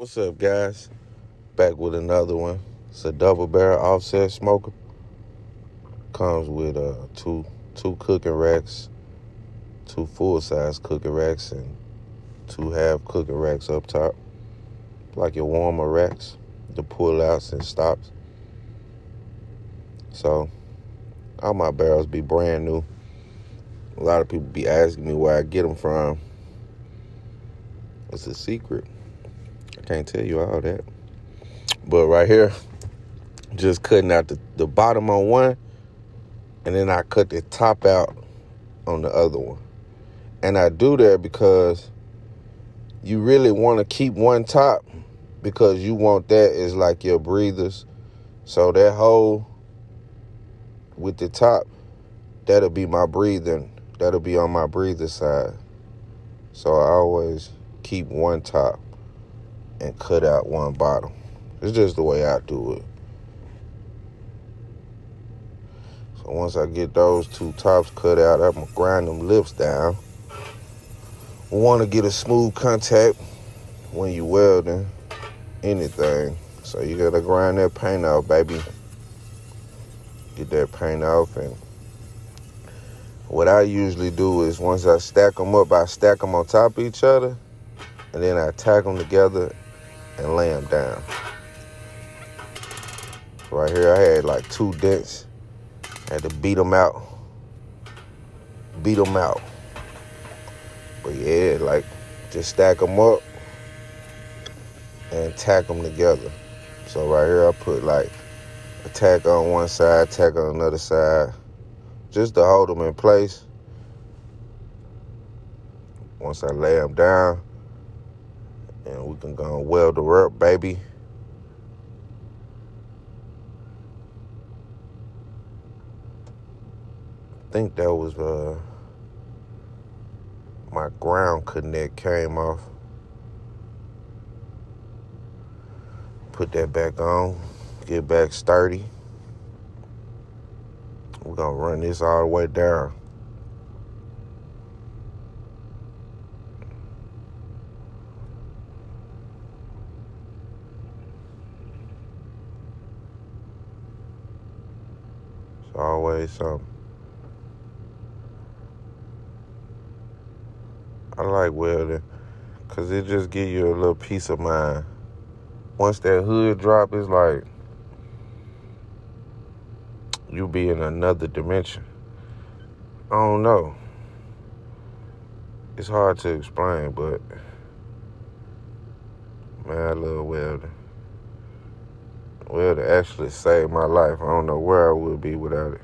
What's up, guys? Back with another one. It's a double barrel offset smoker. Comes with two cooking racks, two full-size cooking racks, and two half cooking racks up top. Like your warmer racks, the pull-outs and stops. So, all my barrels be brand new. A lot of people be asking me where I get them from. It's a secret. I can't tell you all that. But right here, just cutting out the bottom on one, and then I cut the top out on the other one. And I do that because you really want to keep one top because you want that as like your breathers. So that hole with the top, that'll be my breathing. That'll be on my breather side. So I always keep one top and cut out one bottom. It's just the way I do it. So once I get those two tops cut out, I'm going to grind them lips down. We want to get a smooth contact when you welding anything. So you got to grind that paint off, baby. Get that paint off. And what I usually do is once I stack them up, I stack them on top of each other. And then I tack them together and lay them down. Right here, I had like 2 dents. I had to beat them out. But yeah, like just stack them up and tack them together. So right here, I put like a tack on one side, tack on another side, just to hold them in place. Once I lay them down, and we can go and weld her up, baby. I think that was my ground connect came off. Put that back on, get back sturdy. We're gonna run this all the way down. It's always something. I like welding because it just gives you a little peace of mind. Once that hood drop, it's like you be in another dimension. I don't know. It's hard to explain, but man, I love welding. Welding actually saved my life. I don't know where I would be without it.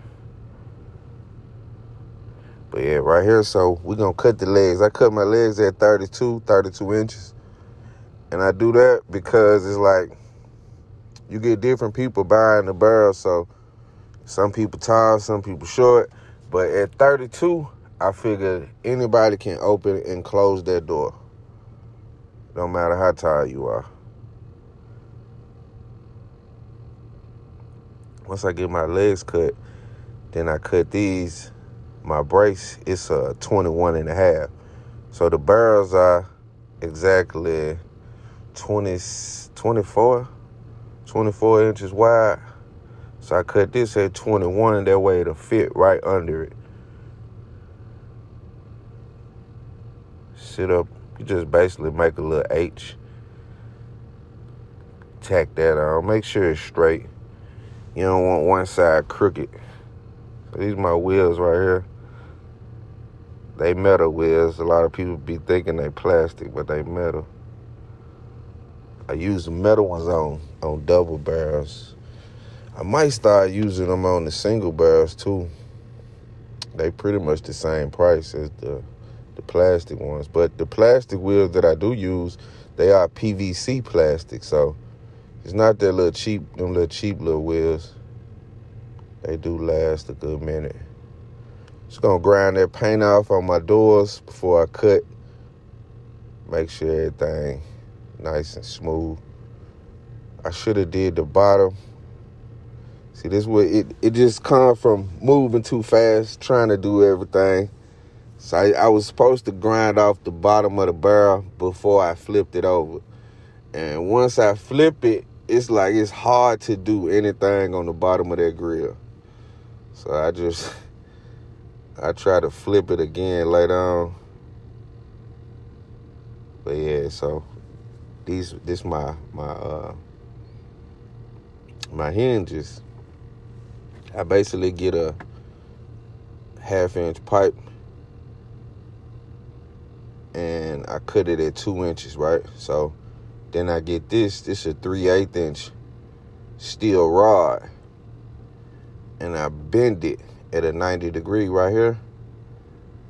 But yeah, right here, so we're going to cut the legs. I cut my legs at 32 inches. And I do that because it's like you get different people buying the barrel. So some people tall, some people short. But at 32, I figure anybody can open and close that door. No matter how tall you are. Once I get my legs cut, then I cut these. My brace is a 21 and a half. So the barrels are exactly 24 inches wide. So I cut this at 21, that way it'll fit right under it. Sit up, you just basically make a little H. Tack that on, make sure it's straight. You don't want one side crooked. So these are my wheels right here. They metal wheels. A lot of people be thinking they plastic, but they metal. I use the metal ones on double barrels. I might start using them on the single barrels too. They pretty much the same price as the plastic ones. But the plastic wheels that I do use, they are PVC plastic. So it's not that little cheap little wheels. They do last a good minute. Just gonna grind that paint off on my doors before I cut. Make sure everything nice and smooth. I should have did the bottom. See, this way it just come from moving too fast, trying to do everything. So I was supposed to grind off the bottom of the barrel before I flipped it over. And once I flip it, it's like it's hard to do anything on the bottom of that grill. So I try to flip it again later on. But yeah, so this my hinges. I basically get a 1/2-inch pipe and I cut it at 2 inches, right? So then I get this is a 3/8 steel rod, and I bend it at a 90 degree right here,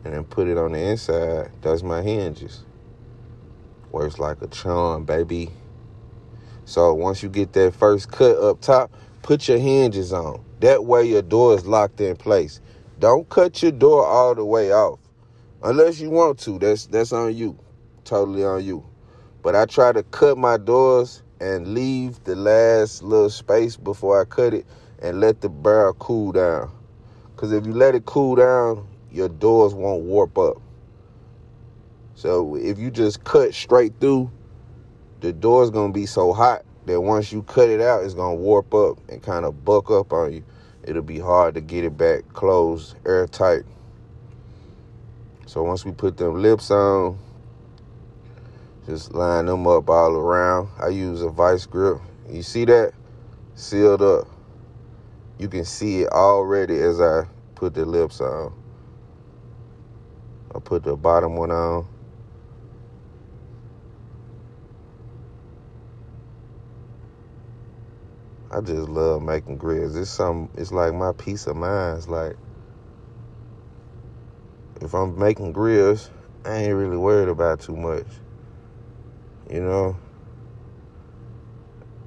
and then put it on the inside. That's my hinges. Works like a charm, baby. So once you get that first cut up top, put your hinges on. That way your door is locked in place. Don't cut your door all the way off. Unless you want to. That's on you. Totally on you. But I try to cut my doors and leave the last little space before I cut it and let the barrel cool down. Because if you let it cool down, your doors won't warp up. So if you just cut straight through, the door's going to be so hot that once you cut it out, it's going to warp up and kind of buck up on you. It'll be hard to get it back closed, airtight. So once we put them lips on, just line them up all around. I use a vice grip. You see that? Sealed up. You can see it already as I put the lips on. I put the bottom one on. I just love making grills. It's like my peace of mind. It's like, if I'm making grills, I ain't really worried about too much. You know?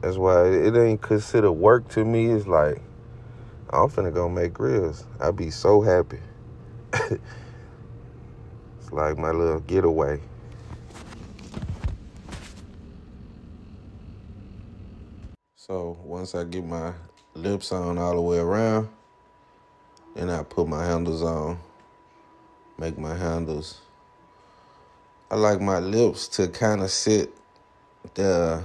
That's why it ain't considered work to me. It's like, I'm finna go make grills. I be so happy. It's like my little getaway. So once I get my lips on all the way around, then I put my handles on, make my handles. I like my lips to kind of sit like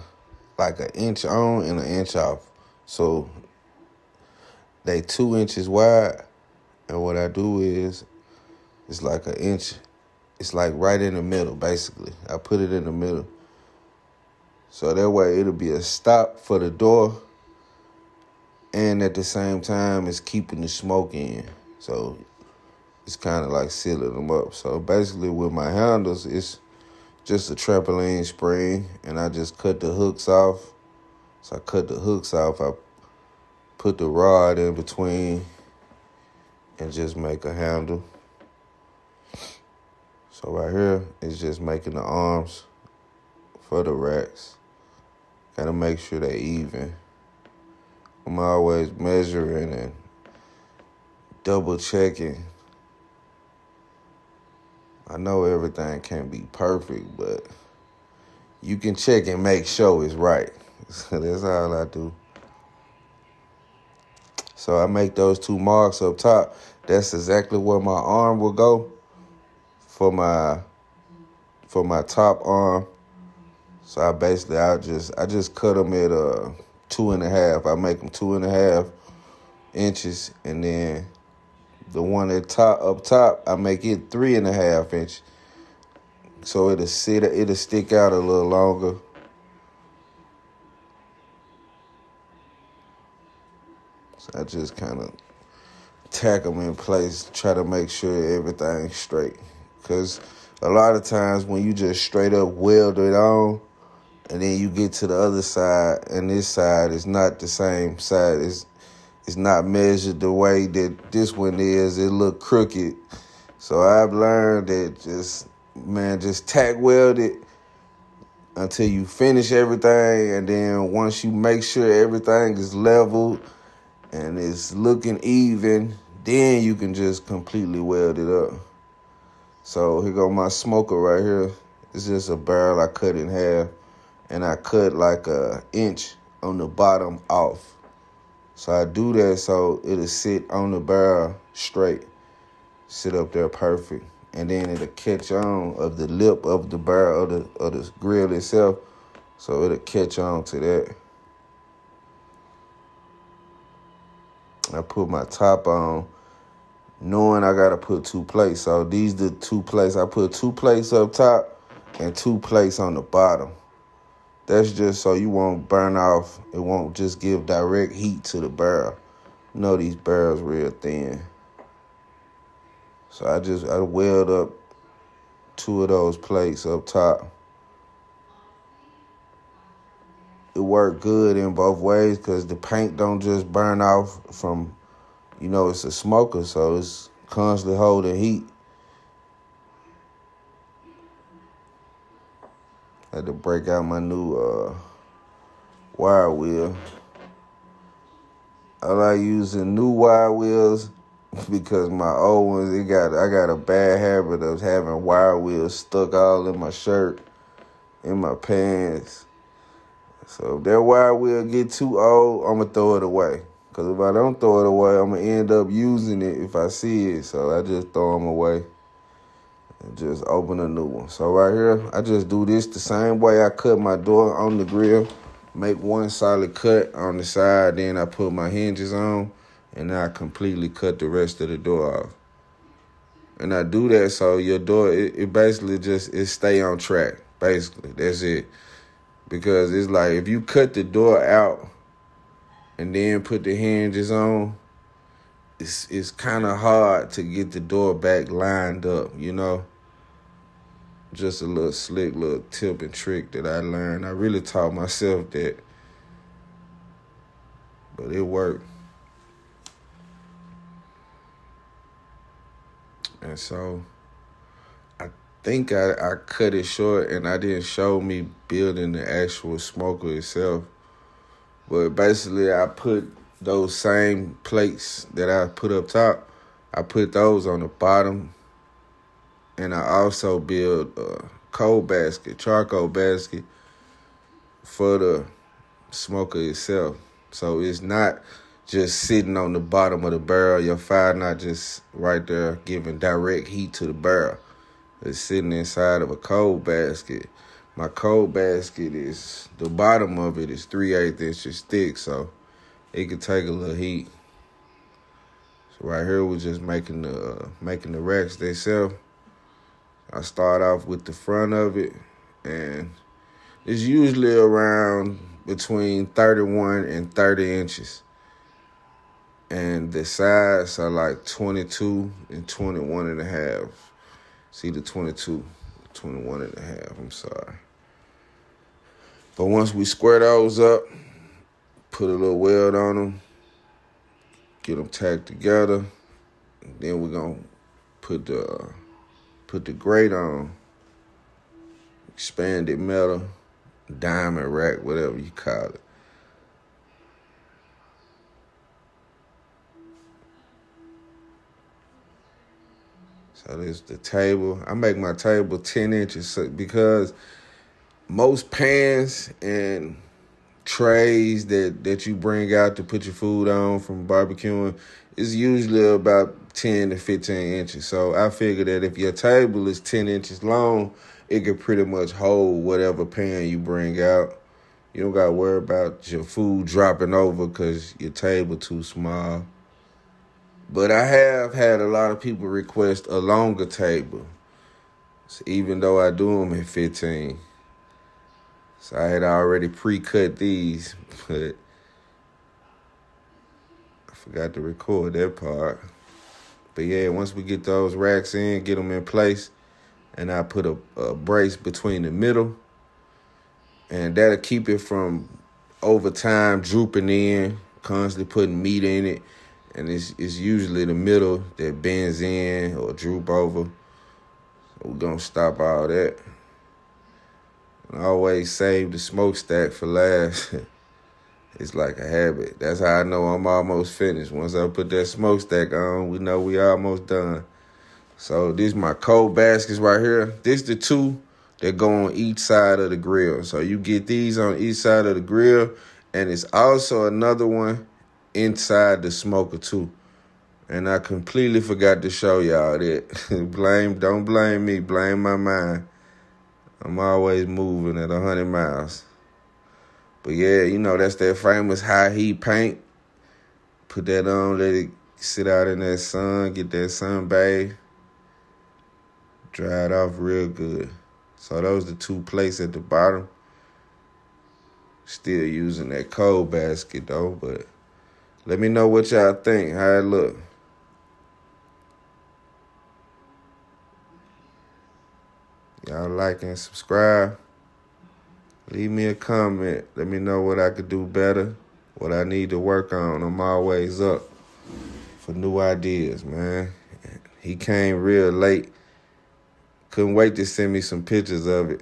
1 inch on and 1 inch off. So they 2 inches wide, and what I do is, it's like 1 inch. It's like right in the middle, basically. I put it in the middle. So that way it'll be a stop for the door, and at the same time it's keeping the smoke in. So it's kind of like sealing them up. So basically with my handles, it's just a trampoline spring, and I just cut the hooks off. So I cut the hooks off. I put the rod in between and just make a handle. So right here is just making the arms for the racks. Gotta make sure they're even. I'm always measuring and double checking. I know everything can't be perfect, but you can check and make sure it's right. So that's all I do. So I make those 2 marks up top. That's exactly where my arm will go for my top arm. So I just cut them at 2.5. I make them 2.5 inches, and then the one up top, I make it 3.5 inches. So it'll stick out a little longer. So I just kind of tack them in place, try to make sure everything's straight. Because a lot of times when you just straight up weld it on, and then you get to the other side, and this side is not the same side. It's not measured the way that this one is. It look crooked. So I've learned that just tack weld it until you finish everything, and then once you make sure everything is leveled and it's looking even, then you can just completely weld it up. So here go my smoker right here. It's just a barrel I cut in half, and I cut like 1 inch on the bottom off. So I do that so it'll sit on the barrel straight, sit up there perfect. And then it'll catch on of the lip of the barrel of the grill itself. So it'll catch on to that. I put my top on, knowing I gotta put 2 plates. So these the 2 plates. I put 2 plates up top and 2 plates on the bottom. That's just so you won't burn off. It won't just give direct heat to the barrel. You know these barrels real thin. So I weld up 2 of those plates up top. It worked good in both ways because the paint don't just burn off from, it's a smoker, so it's constantly holding heat. I had to break out my new wire wheel. I like using new wire wheels because my old ones, I got a bad habit of having wire wheels stuck all in my shirt, in my pants. So if that wire wheel get too old, I'm going to throw it away. Because if I don't throw it away, I'm going to end up using it if I see it. So I just throw them away and just open a new one. So right here, I just do this the same way I cut my door on the grill. Make one solid cut on the side, then I put my hinges on, and I completely cut the rest of the door off. And I do that so your door, it basically it stay on track. Basically, that's it. Because it's like if you cut the door out and then put the hinges on, it's kind of hard to get the door back lined up, Just a little slick little tip and trick that I learned. I really taught myself that, but it worked. And so I think I cut it short and I didn't show me building the actual smoker itself. But basically I put those same plates that I put up top, I put those on the bottom. And I also build a charcoal basket for the smoker itself. So it's not just sitting on the bottom of the barrel. Your fire not just right there giving direct heat to the barrel. It's sitting inside of a cold basket. My cold basket the bottom of it is 3/8 inches thick, so it could take a little heat. So right here we're just making the racks themselves. I start off with the front of it, and it's usually around between 31 and 30 inches. And the sides are like 22 and 21 and a half. See the 22, 21 and a half, I'm sorry. But once we square those up, put a little weld on them, get them tacked together, and then we're going to put the grate on, expanded metal, diamond rack, whatever you call it. So there's the table. I make my table 10 inches because most pans and trays that you bring out to put your food on from barbecuing is usually about 10 to 15 inches. So I figure that if your table is 10 inches long, it can pretty much hold whatever pan you bring out. You don't got to worry about your food dropping over because your table too small. But I have had a lot of people request a longer table, so even though I do them at 15. So I had already pre-cut these, but I forgot to record that part. But yeah, once we get those racks in, get them in place, and I put a brace between the middle, and that'll keep it from over time drooping in, constantly putting meat in it. And it's usually the middle that bends in or droop over. So we're going to stop all that. And I always save the smokestack for last. It's like a habit. That's how I know I'm almost finished. Once I put that smokestack on, we know we almost done. So these my cold baskets right here. This the 2 that go on each side of the grill. So you get these on each side of the grill. And it's also another one inside the smoker too. And I completely forgot to show y'all that. Don't blame me, blame my mind. I'm always moving at 100 miles. But yeah, you know, that's that famous high heat paint. Put that on, let it sit out in that sun, get that sun bathe, dry it off real good. So those the two plates at the bottom. Still using that cold basket though, but let me know what y'all think, how it look. Y'all like and subscribe. Leave me a comment. Let me know what I could do better, what I need to work on. I'm always up for new ideas, man. He came real late. Couldn't wait to send me some pictures of it.